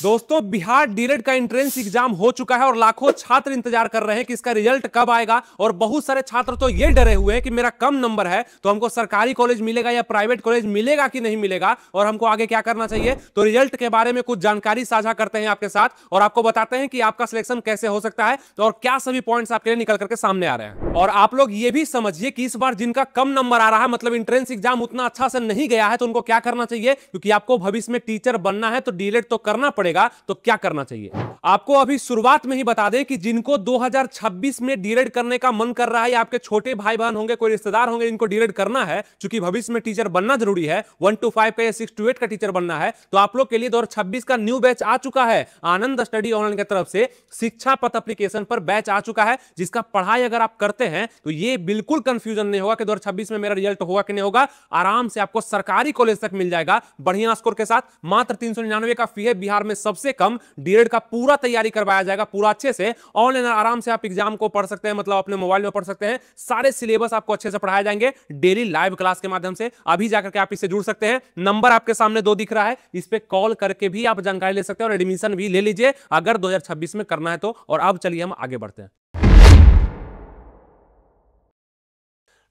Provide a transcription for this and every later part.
दोस्तों बिहार डीएलएड का entrance exam हो चुका है और लाखों छात्र इंतजार कर रहे हैं कि इसका रिजल्ट कब आएगा। और बहुत सारे छात्र तो ये डरे हुए हैं कि मेरा कम नंबर है तो हमको सरकारी कॉलेज मिलेगा या प्राइवेट कॉलेज मिलेगा कि नहीं मिलेगा और हमको आगे क्या करना चाहिए। तो रिजल्ट के बारे में कुछ जानकारी साझा करते हैं आपके साथ और आपको बताते हैं कि आपका सिलेक्शन कैसे हो सकता है और क्या सभी पॉइंट्स आपके लिए निकल करके सामने आ रहे हैं। और आप लोग ये भी समझिए कि इस बार जिनका कम नंबर आ रहा है, मतलब एंट्रेंस एग्जाम उतना अच्छा से नहीं गया है, तो उनको क्या करना चाहिए, क्योंकि आपको भविष्य में टीचर बनना है तो डीएलएड तो करना पड़ेगा। तो क्या करना चाहिए आपको अभी शुरुआत में ही बता दें कि जिनको 2026 में डीएलएड करने का मन कर रहा है या आपके छोटे भाई बहन होंगे, कोई रिश्तेदार होंगे जिनको डीएलएड करना है, क्योंकि भविष्य में टीचर बनना जरूरी है, 1 to 5 का या 6 to 8 का टीचर बनना है, तो आप लोग के लिए 2026 का न्यू बैच आ चुका है। आनंद स्टडी ऑनलाइन की तरफ से शिक्षा पथ एप्लीकेशन पर बैच आ चुका है, जिसका पढ़ाई अगर आप करते हैं तो ये बिल्कुल कंफ्यूजन नहीं होगा कि 2026 में मेरा रिजल्ट होगा कि नहीं होगा। आराम से आपको सरकारी कॉलेज तक मिल जाएगा बढ़िया स्कोर के साथ। मात्र 399 का फी है, बिहार में सबसे कम। डीएलएड का पूरा तैयारी करवाया जाएगा, पूरा अच्छे से ऑनलाइन आराम से आप एग्जाम को पढ़ सकते हैं, मतलब अपने मोबाइल में पढ़ सकते हैं। सारे सिलेबस आपको अच्छे से पढ़ाए जाएंगे डेली लाइव क्लास के माध्यम से। अभी जाकर के आप इससे जुड़ सकते हैं। नंबर आपके सामने 2 दिख रहा है, इस पे कॉल करके भी आप जानकारी ले सकते हैं और एडमिशन भी ले लीजिए अगर 2026 में करना है तो। और अब चलिए हम आगे बढ़ते हैं।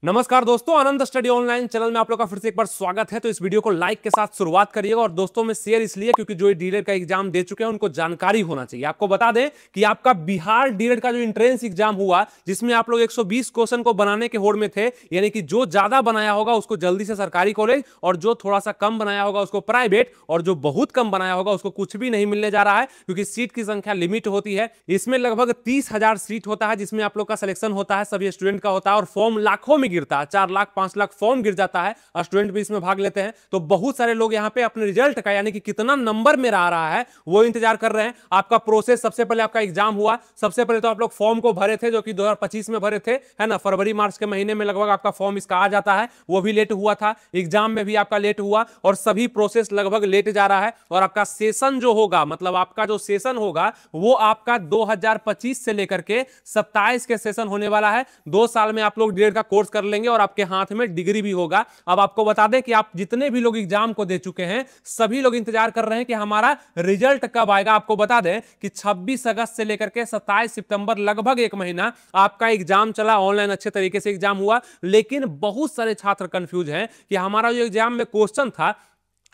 नमस्कार दोस्तों, आनंद स्टडी ऑनलाइन चैनल में आप लोग का फिर से एक बार स्वागत है। तो इस वीडियो को लाइक के साथ शुरुआत करिएगा और दोस्तों में शेयर इसलिए क्योंकि जो डीएलएड का एग्जाम दे चुके हैं उनको जानकारी होना चाहिए। आपको बता दें कि आपका बिहार डीएलएड का जो एंट्रेंस एग्जाम हुआ, जिसमें आप लोग 120 क्वेश्चन को बनाने के होड़ में थे, यानी कि जो ज्यादा बनाया होगा उसको जल्दी से सरकारी कॉलेज और जो थोड़ा सा कम बनाया होगा उसको प्राइवेट और जो बहुत कम बनाया होगा उसको कुछ भी नहीं मिलने जा रहा है, क्योंकि सीट की संख्या लिमिट होती है। इसमें लगभग 30,000 सीट होता है जिसमें आप लोग का सिलेक्शन होता है, सभी स्टूडेंट का होता है और फॉर्म लाखों में गिरता है, 4 लाख 5 लाख फॉर्म गिर जाता है। स्टूडेंट भी इसमें भाग लेते हैं। तो बहुत सारे लोग यहाँ पे अपने रिजल्ट का, यानी कि कितना नंबर मेरा आ रहा है, वो इंतजार कर रहे हैं। आपका प्रोसेस, सबसे पहले आपका एग्जाम हुआ, सबसे पहले तो आप लोग फॉर्म को भरे थे जो कि 2025 में भरे थे, है ना। फरवरी मार्च के महीने में लगभग आपका फॉर्म इसका आ जाता है, वो भी लेट हुआ था। एग्जाम में भी आपका लेट हुआ और सभी प्रोसेस लगभग लेट जा रहा है। और आपका सेशन जो होगा, मतलब आपका जो सेशन होगा वो आपका 2025 से लेकर के 27 के सेशन होने वाला है। 2 साल में आप लोग डीएलएड का कोर्स कर लेंगे और आपके हाथ में डिग्री भी होगा। अब आपको बता दें कि आप जितने भी लोग एग्जाम को दे चुके हैं सभी लोग इंतजार कर रहे हैं कि हमारा रिजल्ट कब आएगा। आपको बता दें कि 26 अगस्त से लेकर के 27 सितंबर लगभग 1 महीना आपका एग्जाम चला, ऑनलाइन अच्छे तरीके से एग्जाम हुआ। लेकिन बहुत सारे छात्र कंफ्यूज हैं कि हमारा जो एग्जाम में क्वेश्चन था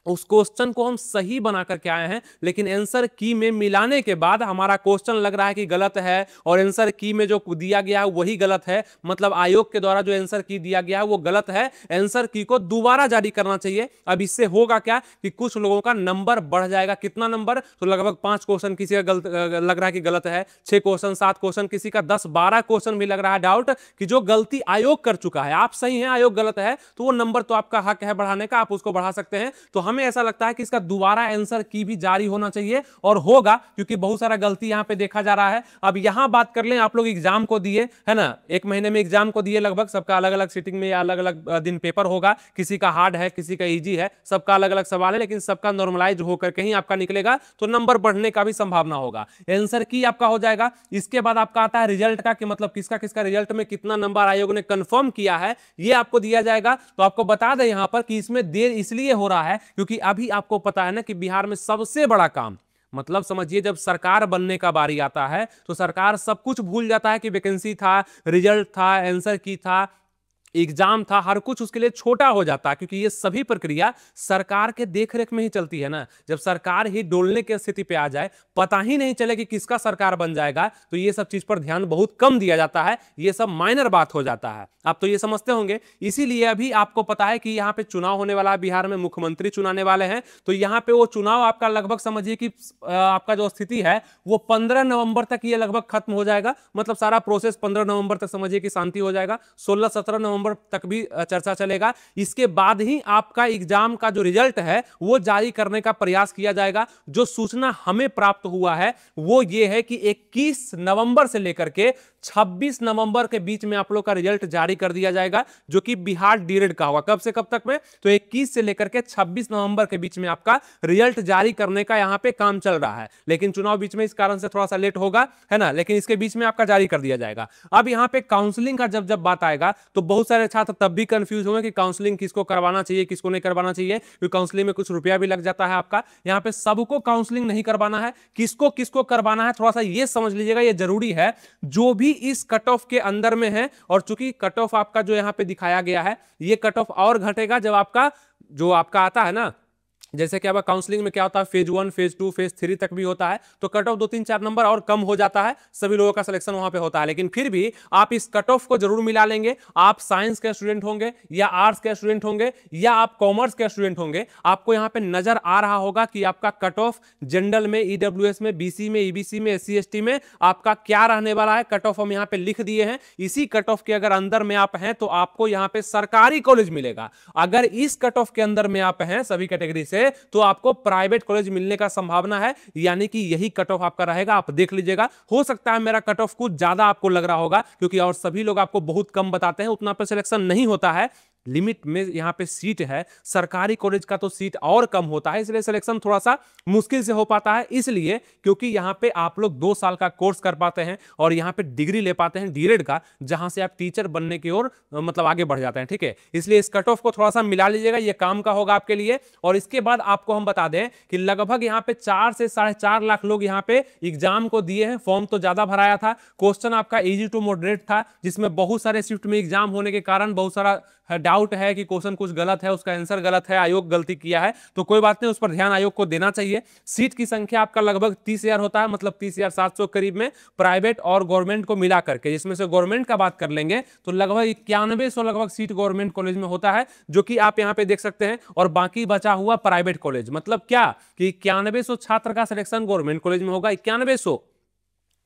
उस क्वेश्चन को हम सही बना करके आए हैं, लेकिन आंसर की में मिलाने के बाद हमारा क्वेश्चन लग रहा है कि गलत है और आंसर की में जो दिया गया है वही गलत है। मतलब आयोग के द्वारा जो आंसर की दिया गया है वो गलत है, आंसर की को दोबारा जारी करना चाहिए। अब इससे होगा क्या कि कुछ लोगों का नंबर बढ़ जाएगा। कितना नंबर? तो लगभग 5 क्वेश्चन किसी का गलत लग रहा है कि गलत है, 6 क्वेश्चन 7 क्वेश्चन, किसी का 10-12 क्वेश्चन भी लग रहा है डाउट कि जो गलती आयोग कर चुका है। आप सही हैं, आयोग गलत है, तो वो नंबर तो आपका हक है बढ़ाने का, आप उसको बढ़ा सकते हैं। तो हमें ऐसा लगता है कि इसका दोबारा आंसर की भी जारी होना चाहिए और होगा, क्योंकि बहुत सारा गलती यहां पे देखा जा रहा है। अब यहां बात कर लें, आप लोग एग्जाम को दिए, है ना, 1 महीने में एग्जाम को दिए, लगभग सबका अलग अलग सीटिंग में या अलग अलग दिन पेपर होगा। किसी का हार्ड है, किसी का इजी है, सबका अलग अलग सवाल है, लेकिन सबका नॉर्मलाइज होकर कहीं आपका निकलेगा तो नंबर बढ़ने का भी संभावना होगा। आंसर की आपका हो जाएगा। इसके बाद आपका आता है रिजल्ट का, कि मतलब किसका किसका रिजल्ट में कितना नंबर आयोग ने कंफर्म किया है, ये आपको दिया जाएगा। तो आपको बता दें यहां पर कि इसमें देर इसलिए हो रहा है क्योंकि अभी आपको पता है ना कि बिहार में सबसे बड़ा काम, मतलब समझिए जब सरकार बनने का बारी आता है तो सरकार सब कुछ भूल जाता है कि वैकेंसी था, रिजल्ट था, आंसर की था, एग्जाम था, हर कुछ उसके लिए छोटा हो जाता है, क्योंकि ये सभी प्रक्रिया सरकार के देखरेख में ही चलती है ना। जब सरकार ही डोलने की स्थिति पे आ जाए, पता ही नहीं चले कि किसका सरकार बन जाएगा, तो ये सब चीज पर ध्यान बहुत कम दिया जाता है, ये सब माइनर बात हो जाता है। आप तो ये समझते होंगे। इसीलिए अभी आपको पता है कि यहाँ पे चुनाव होने वाला है, बिहार में मुख्यमंत्री चुनाने वाले हैं। तो यहाँ पे वो चुनाव आपका लगभग समझिए कि आपका जो स्थिति है वो 15 नवंबर तक ये लगभग खत्म हो जाएगा। मतलब सारा प्रोसेस 15 नवंबर तक समझिए कि शांति हो जाएगा। 16-17 नवंबर तक भी चर्चा चलेगा। इसके बाद ही आपका एग्जाम का जो रिजल्ट है वो जारी करने का प्रयास किया जाएगा। जो सूचना हमें प्राप्त हुआ है वो ये है कि 21 नवंबर से लेकर के 26 नवंबर के बीच में आप लोग का रिजल्ट जारी कर दिया जाएगा, जो कि बिहार डीएलएड का होगा। कब से कब तक में? तो 21 से लेकर के 26 नवंबर के बीच में आपका रिजल्ट जारी करने का यहां पे काम चल रहा है, लेकिन चुनाव बीच में इस कारण से थोड़ा सा लेट होगा, है ना, लेकिन इसके बीच में आपका जारी कर दिया जाएगा। अब यहां पे काउंसलिंग का जब जब बात आएगा तो बहुत सारे छात्र तब भी कंफ्यूज होंगे कि काउंसलिंग किसको करवाना चाहिए, किसको नहीं करवाना चाहिए, क्योंकि काउंसलिंग में कुछ रुपया भी लग जाता है आपका। यहां पे सबको काउंसलिंग नहीं करवाना है, किसको किसको करवाना है थोड़ा सा ये समझ लीजिएगा, ये जरूरी है। जो भी इस कट ऑफ के अंदर में है, और चूंकि कट ऑफ आपका जो यहां पे दिखाया गया है, ये कट ऑफ और घटेगा जब आपका जो आपका आता है ना, जैसे कि अब काउंसलिंग में क्या होता है, फेज 1, फेज 2, फेज 3 तक भी होता है, तो कट ऑफ 2-3-4 नंबर और कम हो जाता है, सभी लोगों का सिलेक्शन वहां पे होता है। लेकिन फिर भी आप इस कट ऑफ को जरूर मिला लेंगे। आप साइंस के स्टूडेंट होंगे या आर्ट्स के स्टूडेंट होंगे या आप कॉमर्स के स्टूडेंट होंगे, आपको यहां पे नजर आ रहा होगा कि आपका कट ऑफ जनरल में, ईडब्ल्यूएस में, बीसी में, ईबीसी में, एससी एसटी में आपका क्या रहने वाला है। कट ऑफ हम यहां पे लिख दिए हैं। इसी कट ऑफ के अगर अंदर में आप हैं तो आपको यहां पे सरकारी कॉलेज मिलेगा। अगर इस कट ऑफ के अंदर में आप हैं सभी कैटेगरी से, तो आपको प्राइवेट कॉलेज मिलने का संभावना है, यानी कि यही कट ऑफ आपका रहेगा। आप देख लीजिएगा, हो सकता है मेरा कट ऑफ कुछ ज्यादा आपको लग रहा होगा, क्योंकि और सभी लोग आपको बहुत कम बताते हैं, उतना पे सिलेक्शन नहीं होता है। लिमिट में यहां पे सीट है, सरकारी कॉलेज का तो सीट और कम होता है, इसलिए सिलेक्शन थोड़ा सा मुश्किल से हो पाता है। इसलिए क्योंकि यहां पे आप लोग 2 साल का कोर्स कर पाते हैं और यहां पे डिग्री ले पाते हैं डीएलएड का, जहां से आप टीचर बनने की ओर मतलब आगे बढ़ जाते हैं, ठीक है। इसलिए इस कट ऑफ को थोड़ा सा मिला लीजिएगा, ये काम का होगा आपके लिए। और इसके बाद आपको हम बता दें कि लगभग यहां पे 4 से 4.5 लाख लोग यहां पे एग्जाम को दिए हैं। फॉर्म तो ज्यादा भराया था, क्वेश्चन आपका इजी टू मॉडरेट था, जिसमें बहुत सारे शिफ्ट में एग्जाम होने के कारण बहुत सारा डाउट है कि क्वेश्चन कुछ गलत है, उसका आंसर गलत है, आयोग गलती किया है, तो कोई बात नहीं, उस पर ध्यान आयोग को देना चाहिए। सीट की संख्या आपका लगभग 30,000 होता है, मतलब 30,700 करीब में प्राइवेट और गवर्नमेंट को मिला करके, जिसमें से गवर्नमेंट का बात कर लेंगे तो लगभग 9100 लगभग सीट गवर्नमेंट कॉलेज में होता है, जो कि आप यहां पे देख सकते हैं। और बाकी बचा हुआ प्राइवेट कॉलेज, मतलब क्या कि 9100 छात्र का सिलेक्शन गवर्नमेंट कॉलेज में होगा। 9100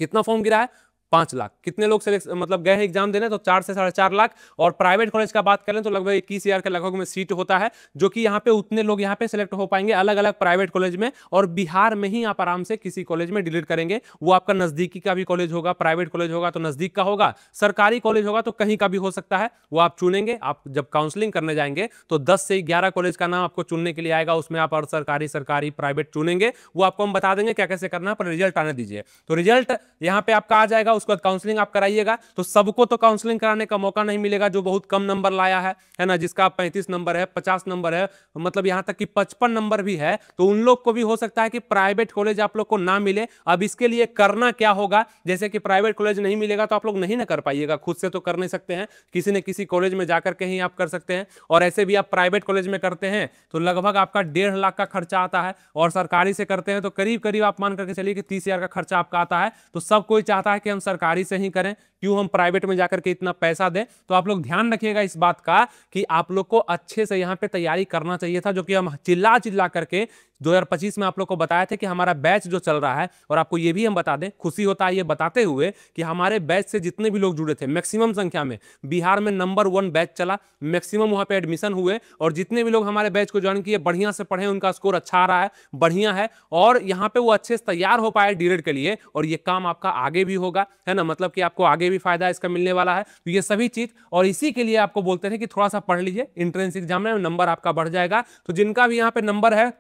कितना फॉर्म गिरा है? 5 लाख। कितने लोग मतलब गए हैं एग्जाम देने? तो 4 से 4.5 लाख। और प्राइवेट कॉलेज का बात करें तो लगभग 21,000 के लगभग में सीट होता है, जो कि यहाँ पे उतने लोग यहाँ पे सिलेक्ट हो पाएंगे अलग अलग प्राइवेट कॉलेज में। और बिहार में ही आप आराम से किसी कॉलेज में डिलीट करेंगे, वो आपका नजदीकी का भी कॉलेज होगा, प्राइवेट कॉलेज होगा तो नजदीक का होगा, सरकारी कॉलेज होगा तो कहीं का भी हो सकता है, वो आप चुनेंगे। आप जब काउंसलिंग करने जाएंगे तो 10 से 11 कॉलेज का नाम आपको चुनने के लिए आएगा, उसमें आप और सरकारी, सरकारी, प्राइवेट चुनेंगे, वो आपको हम बता देंगे क्या कैसे करना है, पर रिजल्ट आने दीजिए। तो रिजल्ट यहाँ पे आपका आ जाएगा, उसके बाद काउंसलिंग आप कराइएगा। तो सबको तो काउंसलिंग कराने का मौका नहीं मिलेगा जो बहुत कम नंबर लाया है ना, जिसका 35 नंबर है, 50 नंबर है, मतलब यहां तक कि 55 नंबर भी है, तो उन लोग को भी हो सकता है कि प्राइवेट कॉलेज आप लोग को ना मिले। अब इसके लिए करना क्या होगा, जैसे कि प्राइवेट कॉलेज नहीं मिलेगा तो आप लोग नहीं ना कर पाइएगा, खुद से तो कर नहीं सकते हैं, किसी न किसी कॉलेज में जाकर के ही आप कर सकते हैं। और ऐसे भी आप प्राइवेट कॉलेज में करते हैं तो लगभग आपका 1.5 लाख का खर्चा आता है, और सरकारी से करते हैं तो करीब करीब आप मान करके चलिए कि 30,000 का खर्चा आपका आता है। तो सब कोई चाहता है कि हम सरकारी से ही करें, क्यों हम प्राइवेट में जाकर के इतना पैसा दें। तो आप लोग ध्यान रखिएगा इस बात का कि आप लोग को अच्छे से यहां पे तैयारी करना चाहिए था, जो कि हम चिल्ला चिल्ला करके 2025 में आप लोग को बताया थे कि हमारा बैच जो चल रहा है। और आपको ये भी हम बता दें, खुशी होता है ये बताते हुए कि हमारे बैच से जितने भी लोग जुड़े थे मैक्सिमम संख्या में बिहार में नंबर 1 बैच चला, मैक्सिमम वहां पे एडमिशन हुए, और जितने भी लोग हमारे बैच को ज्वाइन किए बढ़िया से पढ़े, उनका स्कोर अच्छा आ रहा है, बढ़िया है, और यहाँ पे वो अच्छे से तैयार हो पाए डीएलएड के लिए। और ये काम आपका आगे भी होगा, है ना, मतलब कि आपको आगे भी फायदा इसका मिलने वाला है। तो ये सभी चीज, और इसी के लिए आपको बोलते थे कि थोड़ा सा पढ़ लीजिए, एंट्रेंस एग्जाम में नंबर आपका बढ़ जाएगा। तो जिनका भी यहाँ पे नंबर है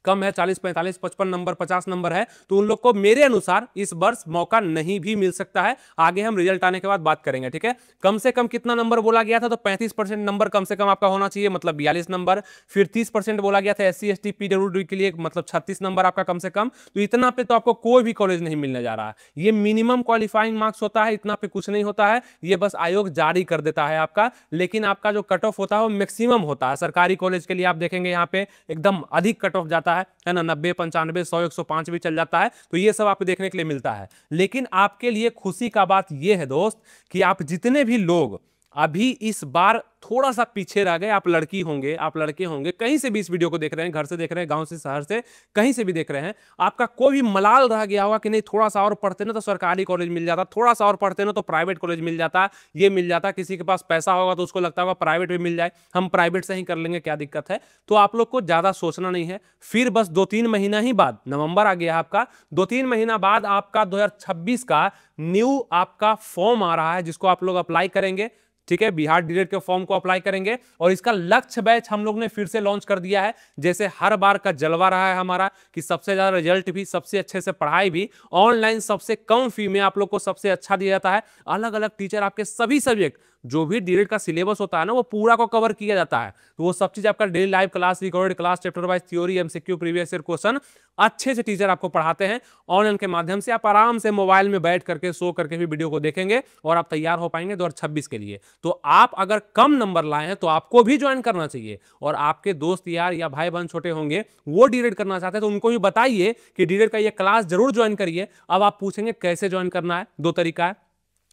कम है, 40, 45, 55 नंबर, 50 नंबर है, तो उन लोग को मेरे अनुसार इस वर्ष मौका नहीं भी मिल सकता है। आगे हम रिजल्ट आने के बाद बात करेंगे, ठीक है। कम से कम कितना नंबर बोला गया था, तो 35% नंबर कम से कम आपका होना चाहिए, मतलब 42 नंबर। फिर 30% बोला गया था SC ST PWD के लिए, मतलब 36 नंबर आपका कम से कम। तो इतना पे तो आपको कोई भी कॉलेज नहीं मिलने जा रहा है, ये मिनिमम क्वालिफाइंग मार्क्स होता है, इतना पे कुछ नहीं होता है, ये बस आयोग जारी कर देता है आपका। लेकिन आपका जो कट ऑफ होता है वो मैक्सिमम होता है। सरकारी कॉलेज के लिए आप देखेंगे यहाँ पे एकदम अधिक कट ऑफ जाता है ना, 90, 95, 100, 105 भी चल जाता है। तो ये सब आपको देखने के लिए मिलता है। लेकिन आपके लिए खुशी का बात यह है दोस्त कि आप जितने भी लोग अभी इस बार थोड़ा सा पीछे रह गए। आप लड़की होंगे, आप लड़के होंगे, कहीं से भी इस वीडियो को देख रहे हैं, घर से देख रहे हैं, गांव से, शहर से, कहीं से भी देख रहे हैं, आपका कोई भी मलाल रह गया होगा कि नहीं थोड़ा सा और पढ़ते ना तो सरकारी कॉलेज मिल जाता, थोड़ा सा और पढ़ते ना तो प्राइवेट कॉलेज मिल जाता, ये मिल जाता। किसी के पास पैसा होगा तो उसको लगता होगा प्राइवेट भी मिल जाए, हम प्राइवेट से ही कर लेंगे, क्या दिक्कत है। तो आप लोग को ज्यादा सोचना नहीं है। फिर बस 2-3 महीना ही बाद, नवंबर आ गया आपका, 2-3 महीना बाद आपका 2026 का न्यू आपका फॉर्म आ रहा है, जिसको आप लोग अप्लाई करेंगे। ठीक है, बिहार डीएलएड के फॉर्म को अप्लाई करेंगे और इसका लक्ष्य बैच हम लोग ने फिर से लॉन्च कर दिया है। जैसे हर बार का जलवा रहा है हमारा कि सबसे ज्यादा रिजल्ट भी, सबसे अच्छे से पढ़ाई भी, ऑनलाइन सबसे कम फी में आप लोग को सबसे अच्छा दिया जाता है। अलग अलग टीचर आपके सभी सब्जेक्ट, जो भी डीएलएड का सिलेबस होता है ना, वो पूरा को कवर किया जाता है। तो वो सब चीज आपका daily live class, recorded class, chapter wise theory, MCQ, previous year question, अच्छे से टीचर आपको पढ़ाते हैं ऑनलाइन के माध्यम से। आप आराम से मोबाइल में बैठ करके, सो करके भी वीडियो को देखेंगे और आप तैयार हो पाएंगे 2026 के लिए। तो आप अगर कम नंबर लाए हैं तो आपको भी ज्वाइन करना चाहिए, और आपके दोस्त यार या भाई बहन छोटे होंगे वो डीएलएड करना चाहते हैं तो उनको भी बताइए कि डीएलएड का ये क्लास जरूर ज्वाइन करिए। अब आप पूछेंगे कैसे ज्वाइन करना है, 2 तरीका है।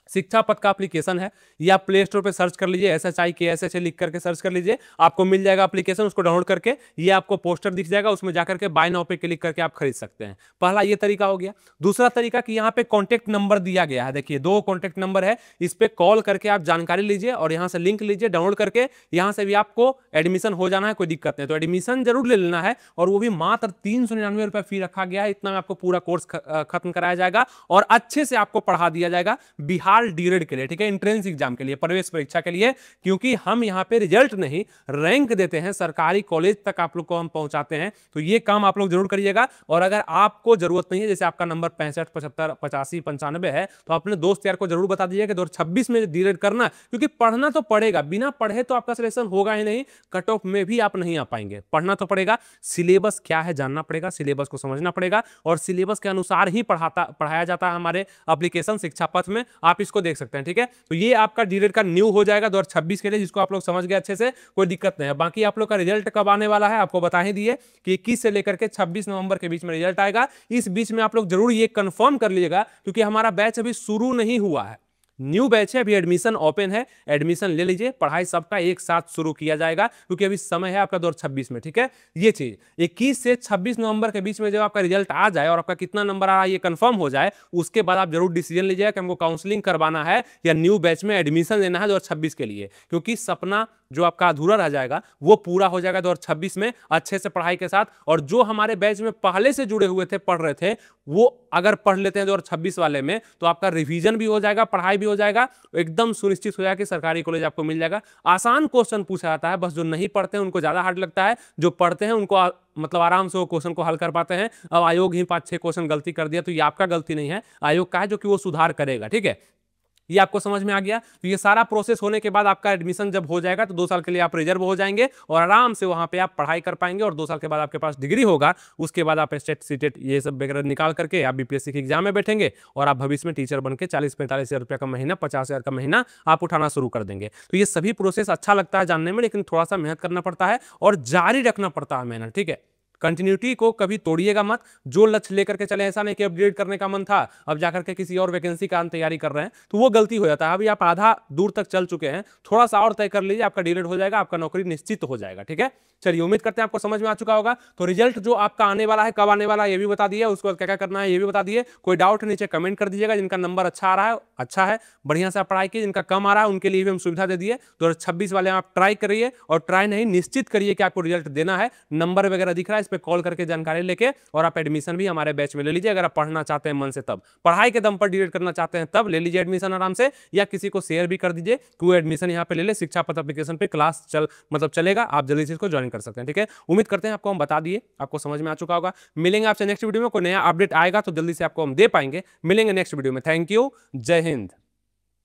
शिक्षा पथ का एप्लीकेशन है, या प्ले स्टोर पे सर्च कर लीजिए, SHIKSH लिख करके सर्च कर लीजिए, आपको मिल जाएगा एप्लीकेशन। उसको डाउनलोड करके ये आपको पोस्टर दिख जाएगा, उसमें जाकर के बाय नाउ पे क्लिक करके आप खरीद सकते हैं। पहला ये तरीका हो गया। दूसरा तरीका कि यहाँ पे कॉन्टेक्ट नंबर दिया गया है, देखिए 2 कॉन्टेक्ट नंबर है, इस पे कॉल करके आप जानकारी लीजिए और यहाँ से लिंक लीजिए डाउनलोड करके, यहाँ से भी आपको एडमिशन हो जाना है, कोई दिक्कत नहीं। तो एडमिशन जरूर ले लेना है, और वो भी मात्र 399 रुपये फी रखा गया है। इतना में आपको पूरा कोर्स खत्म कराया जाएगा और अच्छे से आपको पढ़ा दिया जाएगा बिहार डीएलएड के लिए, ठीक है, एंट्रेंस एग्जाम के लिए, प्रवेश परीक्षा के लिए। क्योंकि हम यहाँ पे रिजल्ट नहीं, रैंक देते हैं, सरकारी कॉलेज तक आप लोग को हम पहुंचाते हैं। तो ये काम आप लोग जरूर करिएगा। और अगर आपको जरूरत नहीं है, जैसे आपका नंबर 65, 75, 85, 95 है, तो अपने दोस्त यार को जरूर बता दीजिए कि 2026 में डीएलएड करना, क्योंकि पढ़ना तो पड़ेगा, बिना पढ़े तो आपका सिलेक्शन होगा ही नहीं, कट ऑफ में भी आप नहीं आ पाएंगे। पढ़ना तो पड़ेगा, सिलेबस क्या है जानना पड़ेगा, सिलेबस को समझना पड़ेगा, और सिलेबस के अनुसार ही पढ़ाया जाता है हमारे एप्लीकेशन शिक्षा पथ में, आप इसको देख सकते हैं। ठीक है, तो ये आपका डीएलएड का न्यू हो जाएगा 2026 के लिए, जिसको आप लोग समझ गए अच्छे से, कोई दिक्कत नहीं है। बाकी आप लोग का रिजल्ट कब आने वाला है आपको बता ही दिए कि 21 से लेकर के 26 नवंबर के बीच में रिजल्ट आएगा। इस बीच में आप लोग जरूर ये कंफर्म कर लीजिएगा, क्योंकि हमारा बैच अभी शुरू नहीं हुआ है, न्यू बैच है, अभी एडमिशन ओपन है, एडमिशन ले लीजिए, पढ़ाई सबका एक साथ शुरू किया जाएगा, क्योंकि अभी समय है आपका 2026 में। ठीक है, ये चीज 21 से 26 नवंबर के बीच में जब आपका रिजल्ट आ जाए और आपका कितना नंबर आ रहा है ये कंफर्म हो जाए, उसके बाद आप जरूर डिसीजन लीजिएगा कि हमको काउंसलिंग करवाना है या न्यू बैच में एडमिशन लेना है 2026 के लिए। क्योंकि सपना जो आपका अधूरा रह जाएगा वो पूरा हो जाएगा 2026 में अच्छे से पढ़ाई के साथ। और जो हमारे बैच में पहले से जुड़े हुए थे, पढ़ रहे थे, वो अगर पढ़ लेते हैं 2026 वाले में, तो आपका रिवीजन भी हो जाएगा, पढ़ाई भी हो जाएगा, एकदम सुनिश्चित हो जाएगा कि सरकारी कॉलेज आपको मिल जाएगा। आसान क्वेश्चन पूछा जाता है, बस जो नहीं पढ़ते हैं उनको ज्यादा हार्ड लगता है, जो पढ़ते हैं उनको मतलब आराम से वो क्वेश्चन को हल कर पाते हैं। अब आयोग ही 5-6 क्वेश्चन गलती कर दिया तो ये आपका गलती नहीं है, आयोग का है, जो कि वो सुधार करेगा। ठीक है, ये आपको समझ में आ गया। तो ये सारा प्रोसेस होने के बाद आपका एडमिशन जब हो जाएगा तो 2 साल के लिए आप रिजर्व हो जाएंगे और आराम से वहां पे आप पढ़ाई कर पाएंगे, और 2 साल के बाद आपके पास डिग्री होगा। उसके बाद आप स्टेट सीटेट ये सब वगैरह निकाल करके आप बीपीएससी के एग्जाम में बैठेंगे और आप भविष्य में टीचर बनकर 40-45 हज़ार रुपये का महीना, 50 हज़ार का महीना आप उठाना शुरू कर देंगे। तो ये सभी प्रोसेस अच्छा लगता है जानने में, लेकिन थोड़ा सा मेहनत करना पड़ता है और जारी रखना पड़ता है मेहनत। ठीक है, कंटिन्यूटी को कभी तोड़िएगा मत। जो लक्ष्य लेकर के चले, ऐसा नहीं कि अपग्रेड करने का मन था अब जाकर के किसी और वैकेंसी का तैयारी कर रहे हैं, तो वो गलती हो जाता है। अभी आप आधा दूर तक चल चुके हैं, थोड़ा सा और तय कर लीजिए, आपका डीएलएड हो जाएगा, आपका नौकरी निश्चित हो जाएगा। ठीक है, चलिए उम्मीद करते हैं आपको समझ में आ चुका होगा। तो रिजल्ट जो आपका आने वाला है, कब आने वाला है ये भी बता दिए, उसके बाद क्या क्या करना है ये भी बता दिए। कोई डाउट नीचे कमेंट कर दीजिएगा। जिनका नंबर अच्छा आ रहा है, अच्छा है, बढ़िया से पढ़ाई की, जिनका कम आ रहा है उनके लिए भी हम सुविधा दे दिए। 2026 वाले आप ट्राई करिए, और ट्राई नहीं निश्चित करिए कि आपको रिजल्ट देना है। नंबर वगैरह दिख रहा है, इस पर कॉल करके जानकारी लेके और आप एडमिशन भी हमारे बैच में ले लीजिए। अगर आप पढ़ना चाहते हैं मन से, तब पढ़ाई के दम पर डीएलएड करना चाहते हैं, तब ले लीजिए एडमिशन आराम से, या किसी को शेयर भी कर दीजिए कि वो एडमिशन यहाँ पे ले ले। शिक्षा पथ एप्लीकेशन पे क्लास चलेगा, आप जल्दी से इसको ज्वाइन कर सकते हैं। ठीक है, उम्मीद करते हैं आपको हम बता दिए, आपको समझ में आ चुका होगा। मिलेंगे आपसे नेक्स्ट वीडियो में, कोई नया अपडेट आएगा तो जल्दी से आपको हम दे पाएंगे। मिलेंगे नेक्स्ट वीडियो में। थैंक यू, जय हिंद।